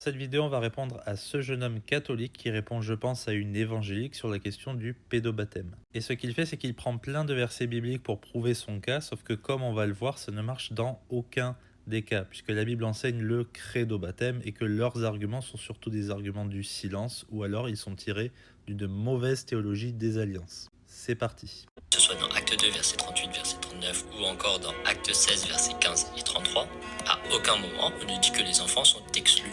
cette vidéo, on va répondre à ce jeune homme catholique qui répond, je pense, à une évangélique sur la question du pédobaptême. Et ce qu'il fait, c'est qu'il prend plein de versets bibliques pour prouver son cas, sauf que comme on va le voir, ça ne marche dans aucun des cas, puisque la Bible enseigne le credo-baptême et que leurs arguments sont surtout des arguments du silence, ou alors ils sont tirés d'une mauvaise théologie des alliances. C'est parti. Que ce soit dans Acte 2, verset 38, verset 39, ou encore dans Acte 16, versets 15 et 33, à aucun moment on ne dit que les enfants sont exclus.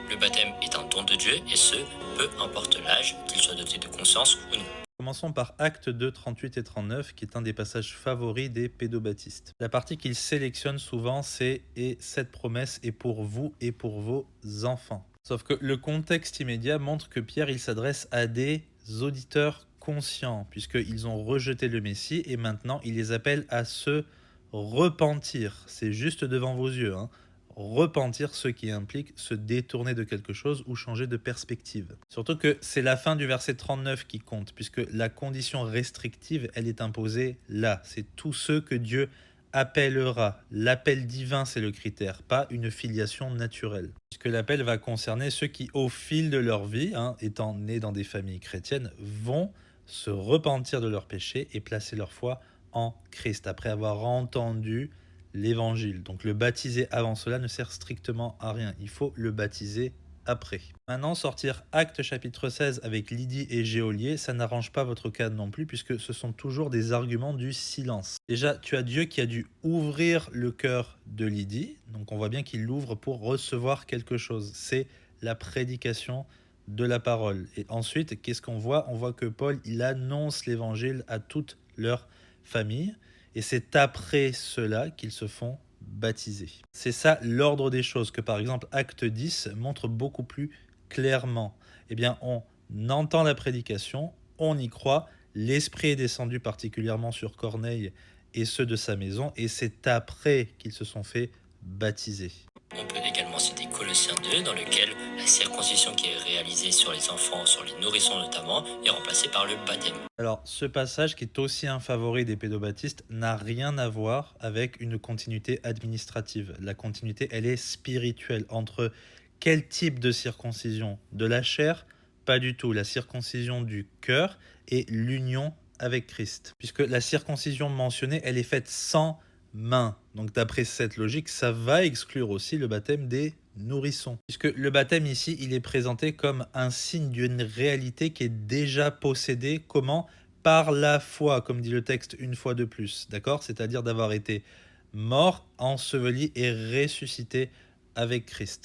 Le baptême est un don de Dieu, et ce, peu importe l'âge, qu'il soit doté de conscience ou non. Commençons par Acte 2, 38 et 39, qui est un des passages favoris des pédobaptistes. La partie qu'il sélectionne souvent, c'est « Et cette promesse est pour vous et pour vos enfants ». Sauf que le contexte immédiat montre que Pierre il s'adresse à des auditeurs conscients, puisqu'ils ont rejeté le Messie, et maintenant il les appelle à se repentir. C'est juste devant vos yeux, hein. Repentir, ce qui implique se détourner de quelque chose ou changer de perspective. Surtout que c'est la fin du verset 39 qui compte, puisque la condition restrictive, elle est imposée là. C'est tous ceux que Dieu appellera. L'appel divin, c'est le critère, pas une filiation naturelle. Puisque l'appel va concerner ceux qui, au fil de leur vie, étant nés dans des familles chrétiennes, vont se repentir de leurs péchés et placer leur foi en Christ, après avoir entendu l'évangile. Donc le baptiser avant cela ne sert strictement à rien. Il faut le baptiser après. Maintenant, sortir Acte chapitre 16 avec Lydie et Géolier, ça n'arrange pas votre cas non plus, puisque ce sont toujours des arguments du silence. Déjà, tu as Dieu qui a dû ouvrir le cœur de Lydie, donc on voit bien qu'il l'ouvre pour recevoir quelque chose. C'est la prédication de la parole. Et ensuite, qu'est-ce qu'on voit? On voit que Paul, il annonce l'évangile à toute leur famille. Et c'est après cela qu'ils se font baptiser. C'est ça l'ordre des choses que par exemple Acte 10 montre beaucoup plus clairement. Eh bien, on entend la prédication, on y croit, l'Esprit est descendu particulièrement sur Corneille et ceux de sa maison, et c'est après qu'ils se sont fait baptiser. On peut également citer Colossiens 2, dans lequel la circoncision qui est réalisée sur les enfants, sur les nourrissons notamment, est remplacée par le baptême. Alors, ce passage, qui est aussi un favori des pédobaptistes, n'a rien à voir avec une continuité administrative. La continuité, elle est spirituelle. Entre quel type de circoncision? De la chair? Pas du tout. La circoncision du cœur et l'union avec Christ. Puisque la circoncision mentionnée, elle est faite sans main. Donc d'après cette logique, ça va exclure aussi le baptême des nourrissons. Puisque le baptême ici, il est présenté comme un signe d'une réalité qui est déjà possédée. Comment? Par la foi, comme dit le texte une fois de plus. D'accord? C'est-à-dire d'avoir été mort, enseveli et ressuscité avec Christ.